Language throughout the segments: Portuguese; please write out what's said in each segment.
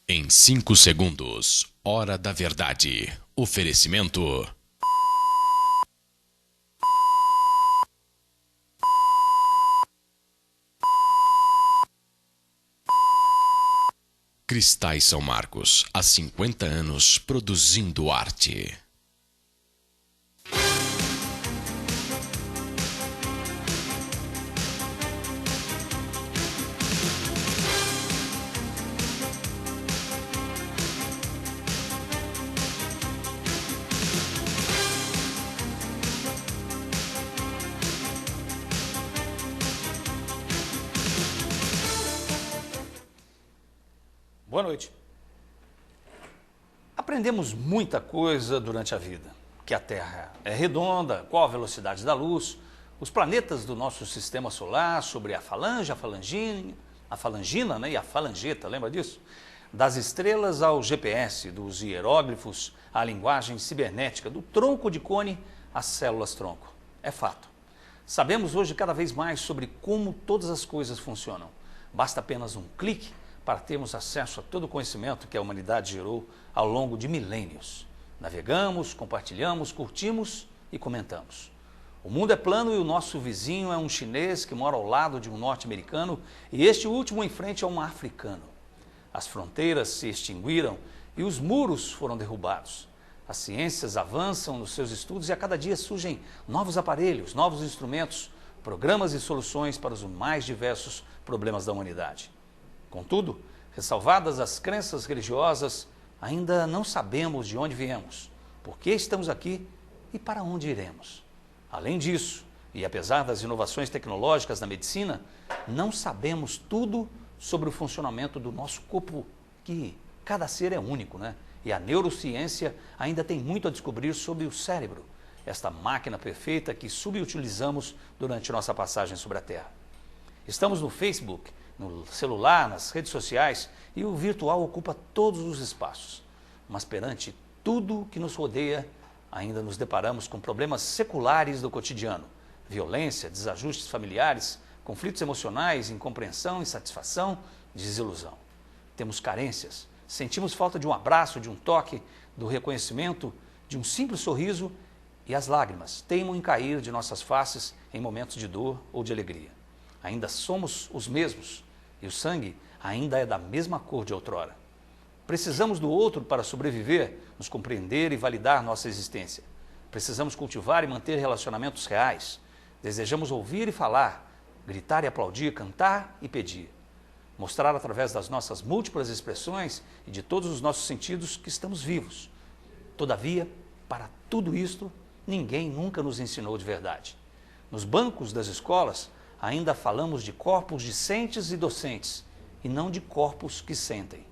Em 5 segundos, Hora da Verdade. Oferecimento. Cristais São Marcos, há 50 anos produzindo arte. Boa noite. Aprendemos muita coisa durante a vida. Que a Terra é redonda, qual a velocidade da luz, os planetas do nosso sistema solar, sobre a falange, a falangina, né, e a falangeta, lembra disso? Das estrelas ao GPS, dos hieróglifos à linguagem cibernética, do tronco de cone às células-tronco. É fato. Sabemos hoje cada vez mais sobre como todas as coisas funcionam. Basta apenas um clique para termos acesso a todo o conhecimento que a humanidade gerou ao longo de milênios. Navegamos, compartilhamos, curtimos e comentamos. O mundo é plano e o nosso vizinho é um chinês que mora ao lado de um norte-americano e este último em frente a um africano. As fronteiras se extinguiram e os muros foram derrubados. As ciências avançam nos seus estudos e a cada dia surgem novos aparelhos, novos instrumentos, programas e soluções para os mais diversos problemas da humanidade. Contudo, ressalvadas as crenças religiosas, ainda não sabemos de onde viemos, por que estamos aqui e para onde iremos. Além disso, e apesar das inovações tecnológicas na medicina, não sabemos tudo sobre o funcionamento do nosso corpo, que cada ser é único, né? E a neurociência ainda tem muito a descobrir sobre o cérebro, esta máquina perfeita que subutilizamos durante nossa passagem sobre a Terra. Estamos no Facebook, no celular, nas redes sociais, e o virtual ocupa todos os espaços. Mas perante tudo que nos rodeia, ainda nos deparamos com problemas seculares do cotidiano: violência, desajustes familiares, conflitos emocionais, incompreensão, insatisfação, desilusão. Temos carências, sentimos falta de um abraço, de um toque, do reconhecimento, de um simples sorriso, e as lágrimas teimam em cair de nossas faces em momentos de dor ou de alegria. Ainda somos os mesmos, e o sangue ainda é da mesma cor de outrora. Precisamos do outro para sobreviver, nos compreender e validar nossa existência. Precisamos cultivar e manter relacionamentos reais. Desejamos ouvir e falar, gritar e aplaudir, cantar e pedir. Mostrar através das nossas múltiplas expressões e de todos os nossos sentidos que estamos vivos. Todavia, para tudo isto, ninguém nunca nos ensinou de verdade. Nos bancos das escolas, ainda falamos de corpos discentes e docentes, e não de corpos que sentem.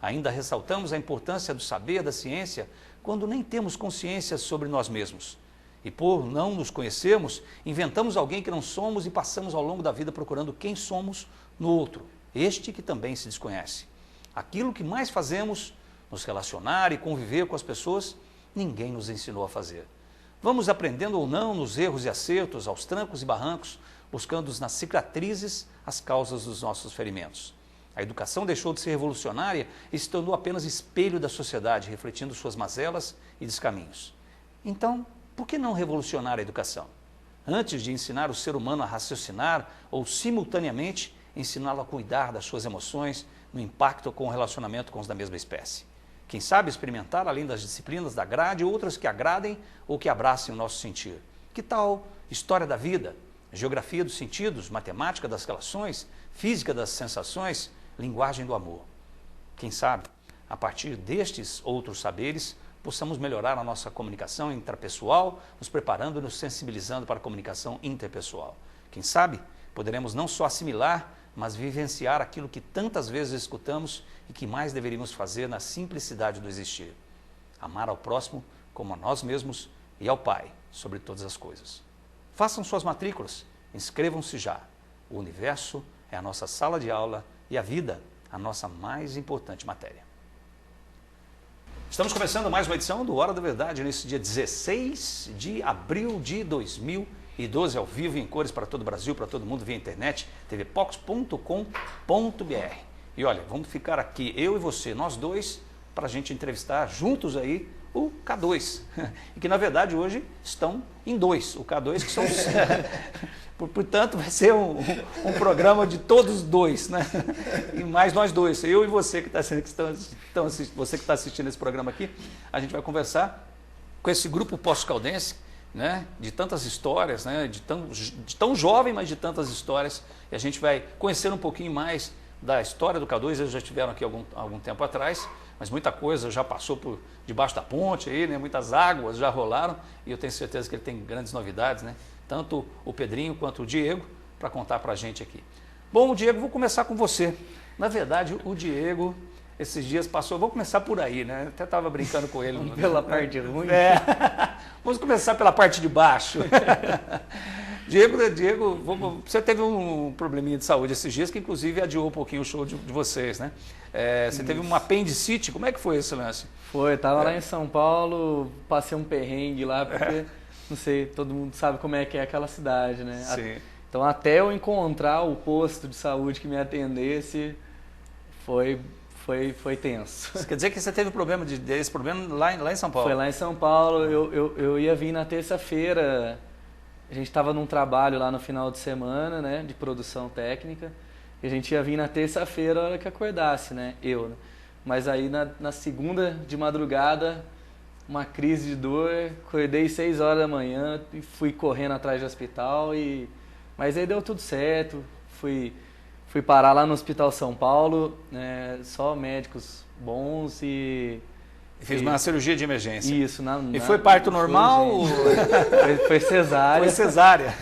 Ainda ressaltamos a importância do saber, da ciência, quando nem temos consciência sobre nós mesmos. E por não nos conhecermos, inventamos alguém que não somos e passamos ao longo da vida procurando quem somos no outro, este que também se desconhece. Aquilo que mais fazemos, nos relacionar e conviver com as pessoas, ninguém nos ensinou a fazer. Vamos aprendendo ou não nos erros e acertos, aos trancos e barrancos, buscando nas cicatrizes as causas dos nossos ferimentos. A educação deixou de ser revolucionária e se tornou apenas espelho da sociedade, refletindo suas mazelas e descaminhos. Então, por que não revolucionar a educação? Antes de ensinar o ser humano a raciocinar ou, simultaneamente, ensiná-lo a cuidar das suas emoções no impacto com o relacionamento com os da mesma espécie. Quem sabe experimentar, além das disciplinas da grade, outras que agradem ou que abracem o nosso sentir. Que tal história da vida, geografia dos sentidos, matemática das relações, física das sensações, linguagem do amor? Quem sabe, a partir destes outros saberes, possamos melhorar a nossa comunicação intrapessoal, nos preparando e nos sensibilizando para a comunicação interpessoal. Quem sabe, poderemos não só assimilar, mas vivenciar aquilo que tantas vezes escutamos e que mais deveríamos fazer na simplicidade do existir: amar ao próximo como a nós mesmos e ao Pai sobre todas as coisas. Façam suas matrículas, inscrevam-se já. O universo é a nossa sala de aula e a vida a nossa mais importante matéria. Estamos começando mais uma edição do Hora da Verdade nesse dia 16 de abril de 2012, ao vivo e em cores para todo o Brasil, para todo mundo, via internet, tvpox.com.br. E olha, vamos ficar aqui, eu e você, nós dois, para a gente entrevistar juntos aí o K2. E que na verdade hoje estão em dois, o K2 que são os... Portanto, vai ser um programa de todos dois, né? E mais nós dois, eu e você que está assistindo esse programa aqui, a gente vai conversar com esse grupo Poços-Caldense, né? De tantas histórias, né? De tão jovem, mas de tantas histórias. E a gente vai conhecer um pouquinho mais da história do K2. Eles já estiveram aqui algum tempo atrás, mas muita coisa já passou por debaixo da ponte aí, né? Muitas águas já rolaram e eu tenho certeza que ele tem grandes novidades, né? Tanto o Pedrinho quanto o Diego, para contar para a gente aqui. Bom, Diego, vou começar com você. Na verdade, o Diego, esses dias passou, vou começar por aí, né? Até estava brincando com ele. Pela parte ruim? Vamos começar pela parte de baixo. Diego, você teve um probleminha de saúde esses dias, que inclusive adiou um pouquinho o show de vocês, né? Você teve uma apendicite, como é que foi esse lance? Foi, estava lá em São Paulo, passei um perrengue lá, porque... Não sei, todo mundo sabe como é que é aquela cidade, né? Sim. Então, até eu encontrar o posto de saúde que me atendesse, foi tenso. Isso quer dizer que você teve esse problema lá em São Paulo? Foi lá em São Paulo, eu ia vir na terça-feira, a gente estava num trabalho lá no final de semana, né, de produção técnica, e a gente ia vir na terça-feira a hora que acordasse, né, né? Mas aí na segunda de madrugada... Uma crise de dor, acordei 6 horas da manhã e fui correndo atrás do hospital, mas aí deu tudo certo, fui parar lá no Hospital São Paulo, né, só médicos bons e... Fiz uma cirurgia de emergência. Isso. E foi parto normal? Foi cesárea. Foi cesárea.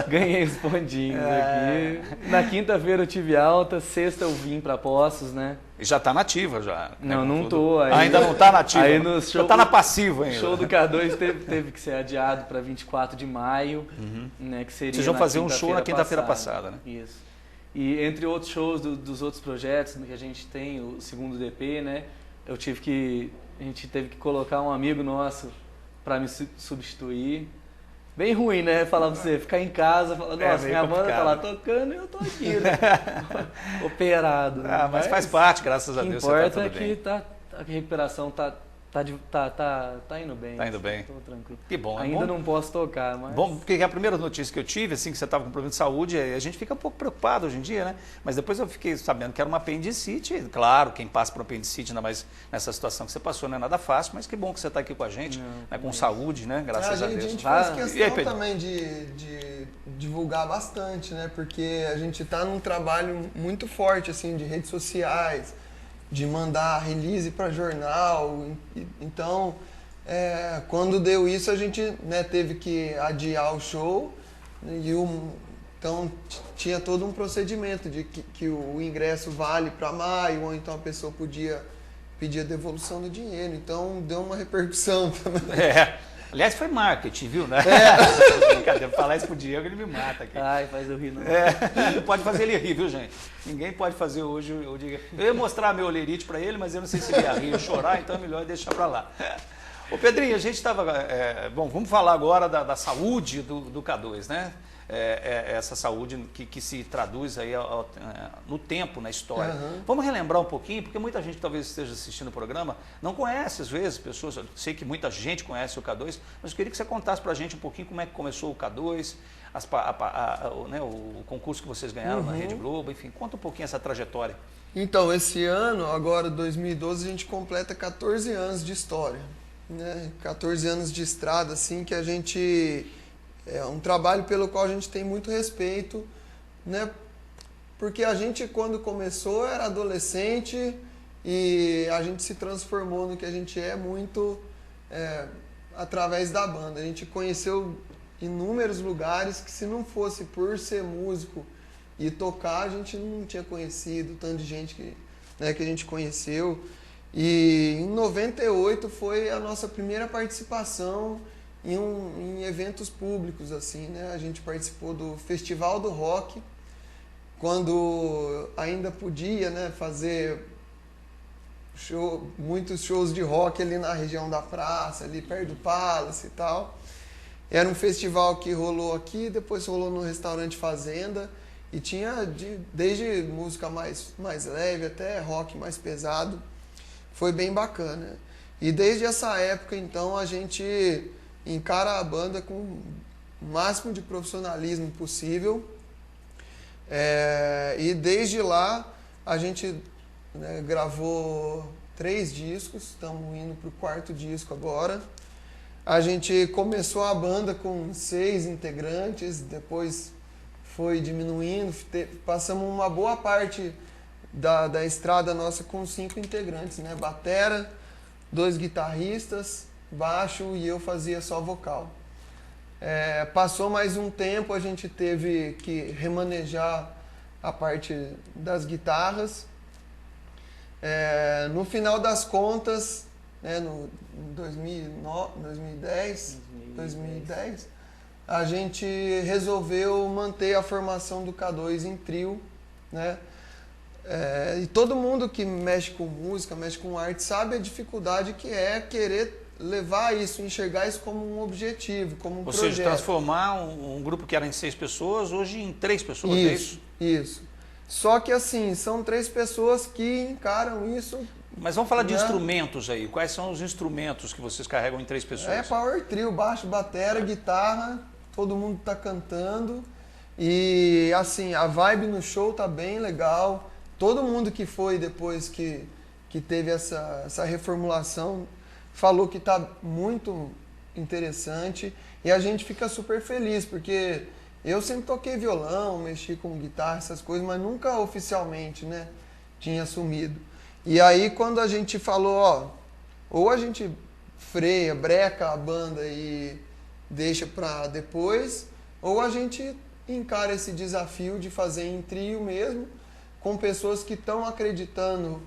Ganhei os pontinhos aqui. Na quinta-feira eu tive alta, sexta eu vim para Poços, né? E já está nativa já? Não tô. Ainda não está nativa? Aí no show, está na passiva ainda. O show do K2 teve que ser adiado para 24 de maio, né? Que seria... Vocês vão fazer um show na quinta-feira passada, né? Isso. E entre outros shows dos outros projetos que a gente tem, o segundo DP, né? A gente teve que colocar um amigo nosso para me substituir. Bem ruim, né? Falar pra você, ficar em casa, falar, nossa, minha banda tá lá tocando e eu tô aqui, né? Operado. Né? Mas faz parte, graças a Deus. O que importa é que a recuperação tá indo bem. Tá indo bem. Tô tranquilo. Que bom. Ainda não posso tocar, mas... Bom, porque a primeira notícia que eu tive, assim, que você estava com problema de saúde, a gente fica um pouco preocupado hoje em dia, né? Mas depois eu fiquei sabendo que era uma apendicite. Claro, quem passa por apendicite, ainda mais nessa situação que você passou, não é nada fácil, mas que bom que você está aqui com a gente, né? Com saúde, né? Graças a Deus. A gente faz questão também de divulgar bastante, né? Porque a gente está num trabalho muito forte, assim, de redes sociais, de mandar release para jornal. Então, quando deu isso, a gente, né, teve que adiar o show. Então, tinha todo um procedimento de que o ingresso vale para maio, ou então a pessoa podia pedir a devolução do dinheiro. Então, deu uma repercussão também. Aliás, foi marketing, viu? Né? Brincadeira, falar isso pro Diego, ele me mata aqui. Ai, faz eu rir, não. Não pode fazer ele rir, viu, gente? Ninguém pode fazer hoje o Diego. Eu ia mostrar meu olerite para ele, mas eu não sei se ele ia rir ou chorar, então é melhor deixar para lá. Ô Pedrinho, a gente estava... bom, vamos falar agora da saúde do K2, né? Essa saúde que se traduz aí no tempo, na história. Vamos relembrar um pouquinho, porque muita gente talvez esteja assistindo o programa, não conhece às vezes pessoas, eu sei que muita gente conhece o K2, mas eu queria que você contasse para a gente um pouquinho como é que começou o K2, né, o concurso que vocês ganharam na Rede Globo, enfim, conta um pouquinho essa trajetória. Então, esse ano, agora 2012, a gente completa 14 anos de história, né? 14 anos de estrada, assim, que a gente... É um trabalho pelo qual a gente tem muito respeito, né? Porque a gente, quando começou, era adolescente e a gente se transformou no que a gente é muito através da banda. A gente conheceu inúmeros lugares que, se não fosse por ser músico e tocar, a gente não tinha conhecido, tanto de gente que a gente conheceu. E em 98 foi a nossa primeira participação em eventos públicos, assim, né? A gente participou do Festival do Rock, quando ainda podia, né, fazer muitos shows de rock ali na região da praça, ali perto do Palace e tal. Era um festival que rolou aqui, depois rolou no restaurante Fazenda, E tinha desde música mais leve até rock mais pesado. Foi bem bacana. E desde essa época, então, a gente encara a banda com o máximo de profissionalismo possível. E desde lá, a gente, né, gravou 3 discos, estamos indo para o 4º disco agora. A gente começou a banda com 6 integrantes, depois foi diminuindo, passamos uma boa parte da estrada nossa com 5 integrantes, né? Batera, 2 guitarristas, baixo e eu fazia só vocal. Passou mais um tempo, a gente teve que remanejar a parte das guitarras. No final das contas, né, no 2010, a gente resolveu manter a formação do K2 em trio, né? E todo mundo que mexe com música, mexe com arte, sabe a dificuldade que é querer levar isso, enxergar isso como um objetivo, como um projeto. Ou seja, transformar um grupo que era em 6 pessoas, hoje em 3 pessoas, é isso? Isso. Só que assim, são 3 pessoas que encaram isso. Mas vamos falar de instrumentos aí. Quais são os instrumentos que vocês carregam em 3 pessoas? É power trio, baixo, batera, guitarra, todo mundo tá cantando. E assim, a vibe no show tá bem legal. Todo mundo que foi depois que teve essa reformulação falou que tá muito interessante. E a gente fica super feliz, porque eu sempre toquei violão, mexi com guitarra, essas coisas, mas nunca oficialmente, né, tinha assumido. E aí quando a gente falou, ou a gente freia, breca a banda e deixa pra depois, ou a gente encara esse desafio de fazer em trio mesmo, com pessoas que estão acreditando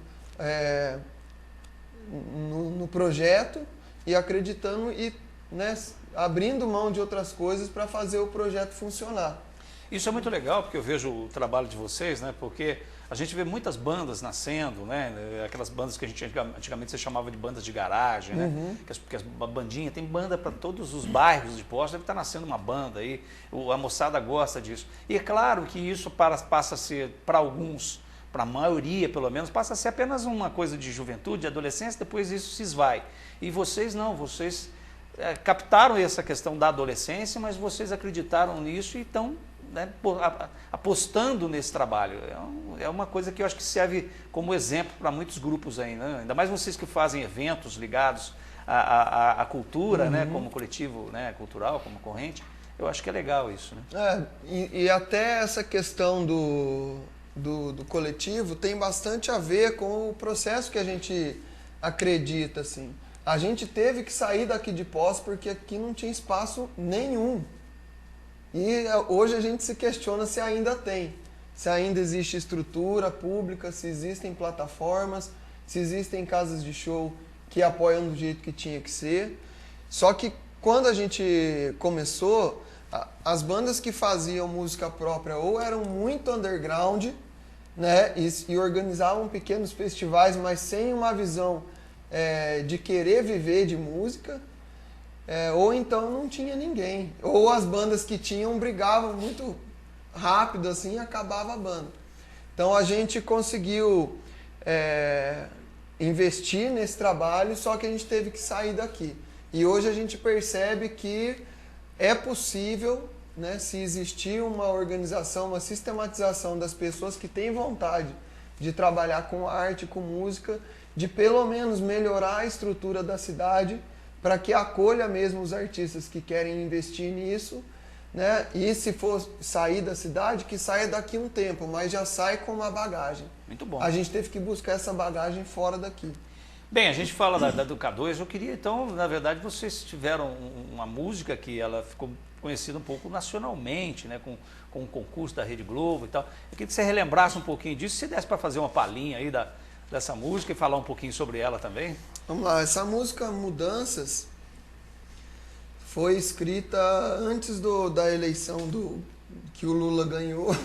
no projeto e acreditando e, né, abrindo mão de outras coisas para fazer o projeto funcionar. Isso é muito legal, porque eu vejo o trabalho de vocês, né? Porque a gente vê muitas bandas nascendo, né? Aquelas bandas que a gente antigamente você chamava de bandas de garagem, né? Que as bandinhas, tem banda para todos os bairros de Poços, deve estar nascendo uma banda aí, a moçada gosta disso. E é claro que isso passa a ser, para alguns, para a maioria pelo menos, passa a ser apenas uma coisa de juventude, de adolescência, depois isso se esvai. E vocês não, vocês captaram essa questão da adolescência, mas vocês acreditaram nisso e estão, né, apostando nesse trabalho. É uma coisa que eu acho que serve como exemplo para muitos grupos aí, né? Ainda mais vocês que fazem eventos ligados à cultura, né, como coletivo, né, cultural, como corrente. Eu acho que é legal isso, né? E até essa questão do coletivo tem bastante a ver com o processo que a gente acredita, assim. A gente teve que sair daqui de Poços porque aqui não tinha espaço nenhum. E hoje a gente se questiona se ainda tem. Se ainda existe estrutura pública, se existem plataformas, se existem casas de show que apoiam do jeito que tinha que ser. Só que quando a gente começou, as bandas que faziam música própria ou eram muito underground, né, e organizavam pequenos festivais, mas sem uma visão de querer viver de música, ou então não tinha ninguém. Ou as bandas que tinham brigavam muito rápido assim e acabava a banda. Então a gente conseguiu investir nesse trabalho, só que a gente teve que sair daqui. E hoje a gente percebe que é possível, né, se existir uma organização, uma sistematização das pessoas que têm vontade de trabalhar com arte, com música, de pelo menos melhorar a estrutura da cidade para que acolha mesmo os artistas que querem investir nisso, né? E se for sair da cidade, que saia daqui um tempo, mas já sai com uma bagagem. Muito bom. A gente teve que buscar essa bagagem fora daqui. Bem, a gente fala da K2, eu queria então, na verdade, vocês tiveram uma música que ela ficou conhecida um pouco nacionalmente, né, com um concurso da Rede Globo e tal. Eu queria que você relembrasse um pouquinho disso, se desse para fazer uma palhinha aí dessa música e falar um pouquinho sobre ela também. Vamos lá, essa música Mudanças foi escrita antes da eleição que o Lula ganhou.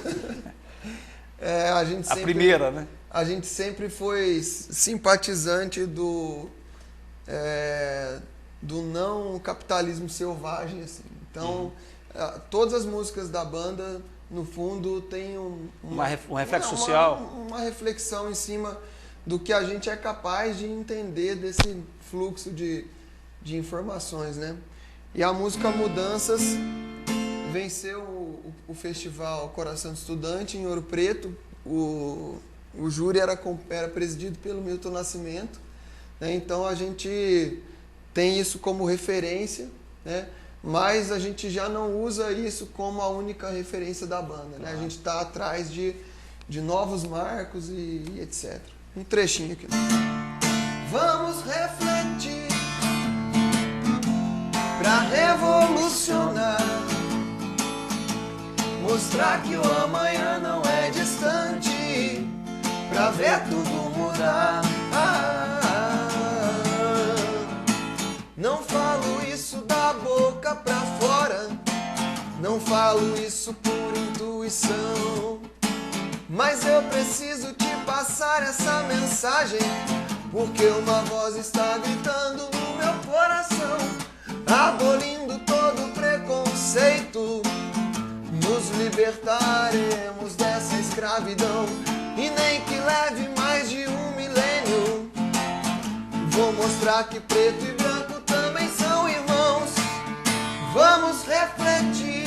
A primeira, né? A gente sempre foi simpatizante do não capitalismo selvagem, assim. Então, todas as músicas da banda no fundo tem um reflexo social. Uma reflexão em cima do que a gente é capaz de entender desse fluxo de informações, né? E a música Mudanças venceu o festival Coração de Estudante em Ouro Preto. O júri era presidido pelo Milton Nascimento, né? Então a gente tem isso como referência, né? Mas a gente já não usa isso como a única referência da banda, né? A gente está atrás de novos marcos e etc. Um trechinho aqui. Vamos refletir pra revolucionar, mostrar que o amanhã não é distante, pra ver tudo mudar. Não falo isso da boca pra fora, não falo isso por intuição, mas eu preciso te passar essa mensagem, porque uma voz está gritando no meu coração, abolindo todo preconceito, nos libertaremos dessa escravidão, e nem que leve mais de 1 milênio, vou mostrar que preto e branco também são irmãos. Vamos refletir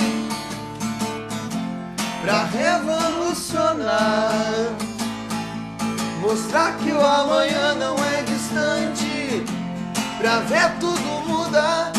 pra revolucionar, mostrar que o amanhã não é distante, pra ver tudo mudar.